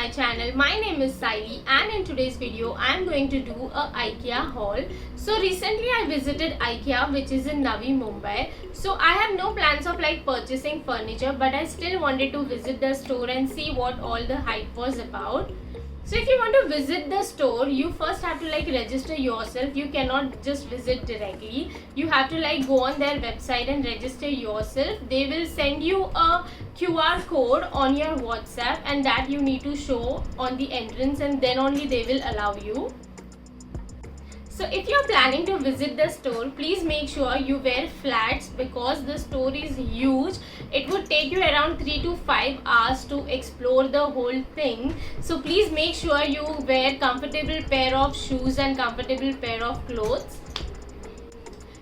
my channel. My name is Saili and in today's video I am going to do a IKEA haul. So recently I visited IKEA, which is in Navi Mumbai. So I have no plans of purchasing furniture, but I still wanted to visit the store and see what all the hype was about. So if you want to visit the store, you first have to register yourself. You cannot just visit directly. You have to go on their website and register yourself. They will send you a QR code on your WhatsApp and that you need to show on the entrance, and then only they will allow you. So if you're planning to visit the store, please make sure you wear flats because the store is huge. It would take you around 3 to 5 hours to explore the whole thing. So please make sure you wear comfortable pair of shoes and comfortable pair of clothes.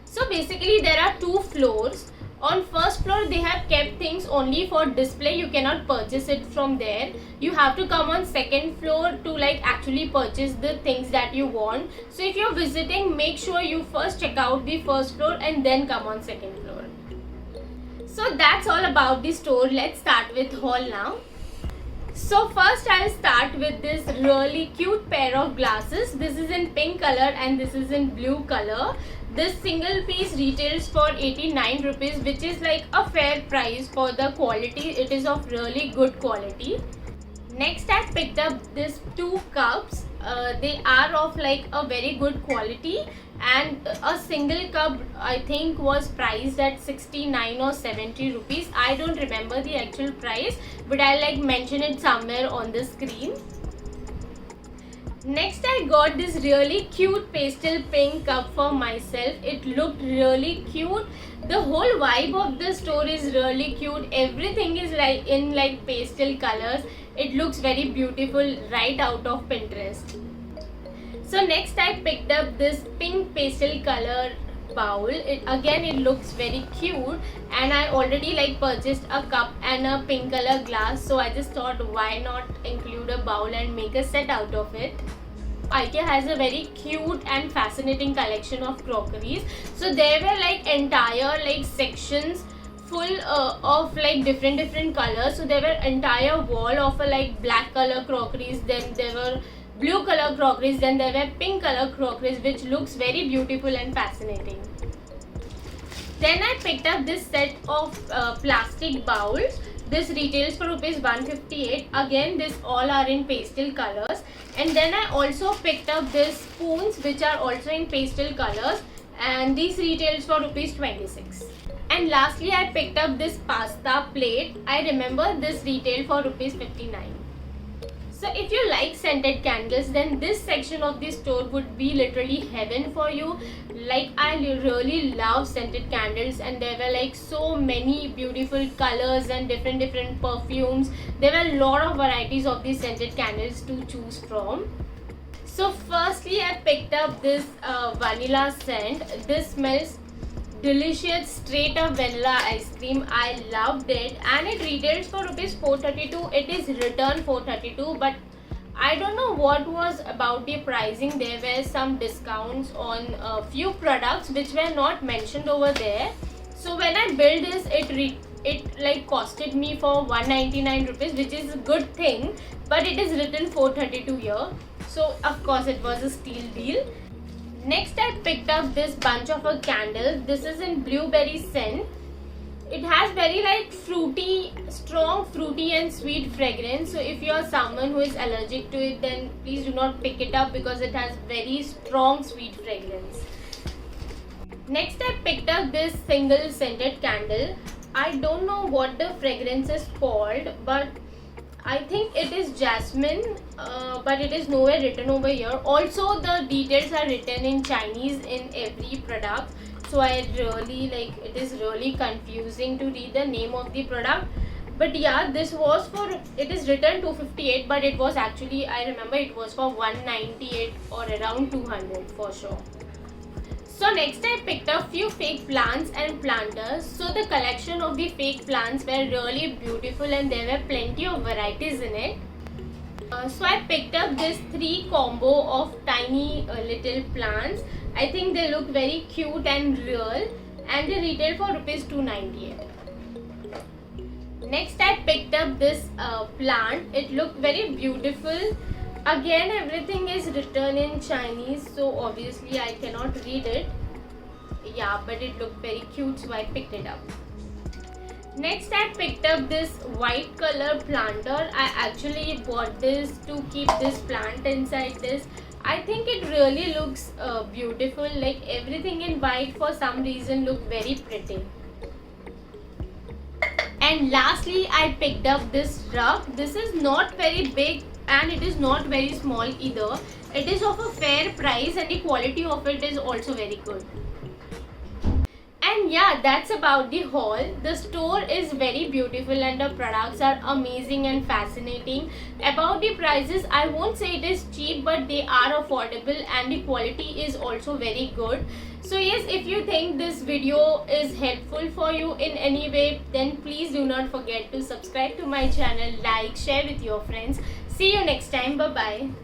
So basically there are 2 floors. On first floor they have kept things only for display. You cannot purchase it from there. You have to come on second floor to actually purchase the things that you want. So if you're visiting, make sure you first check out the first floor and then come on second floor. So that's all about the store. Let's start with haul now. So first I'll start with this really cute pair of glasses. This is in pink color and this is in blue color. This single piece retails for 89 rupees, which is a fair price for the quality. It is of really good quality. Next I picked up these 2 cups. They are of a very good quality, and a single cup I think was priced at 69 or 70 rupees. I don't remember the actual price, but I'll mention it somewhere on the screen. Next I got this really cute pastel pink cup for myself. It looked really cute. The whole vibe of the store is really cute. Everything is in pastel colors. It looks very beautiful, right out of Pinterest. So next I picked up this pink pastel color bowl. It looks very cute, and I already purchased a cup and a pink color glass, so I just thought why not include a bowl and make a set out of it. IKEA has a very cute and fascinating collection of crockeries. So there were entire sections full of different colors. So there were entire wall of black color crockeries, then there were blue color crockeries, then there were pink color crockeries, which looks very beautiful and fascinating. Then I picked up this set of plastic bowls. This retails for rupees 158. Again, this all are in pastel colors. And then I also picked up these spoons, which are also in pastel colors, and these retails for rupees 26. And lastly I picked up this pasta plate. I remember this retail for rupees 59. So if you like scented candles, then this section of the store would be literally heaven for you. I really love scented candles, and there were so many beautiful colors and different perfumes. There were a lot of varieties of these scented candles to choose from. So firstly I picked up this vanilla scent. This smells delicious, straight up vanilla ice cream. I loved it, and it retails for rupees 432. It is returned 432, but I don't know what was about the pricing. There were some discounts on a few products which were not mentioned over there. So when I billed this, it costed me for 199 rupees, which is a good thing, but it is written 432 here. So of course it was a steal deal. Next I picked up this bunch of a candle. This is in blueberry scent. It has very strong fruity and sweet fragrance. So if you are someone who is allergic to it, then please do not pick it up because it has very strong sweet fragrance. Next I picked up this single scented candle. I don't know what the fragrance is called, but I think it is jasmine, but it is nowhere written over here. Also the details are written in Chinese in every product, so I really it is really confusing to read the name of the product. But yeah, this was for, it is written 258, but it was actually, I remember it was for 198 or around 200 for sure. So next I picked up few fake plants and planters. So the collection of the fake plants were really beautiful, and there were plenty of varieties in it. So I picked up this 3 combo of tiny little plants. I think they look very cute and real, and they retail for rupees 298. Next I picked up this plant. It looked very beautiful. Again everything is written in Chinese, so obviously I cannot read it. Yeah, but it looked very cute, so I picked it up. Next I picked up this white color planter. I actually bought this to keep this plant inside this. I think it really looks beautiful. Like everything in white for some reason look very pretty. And lastly I picked up this rug. This is not very big and it is not very small either. It is of a fair price and the quality of it is also very good. And yeah, that's about the haul. The store is very beautiful and the products are amazing and fascinating. About the prices, I won't say it is cheap, but they are affordable and the quality is also very good. So yes, if you think this video is helpful for you in any way, then please do not forget to subscribe to my channel, like, share with your friends. See you next time. Bye bye.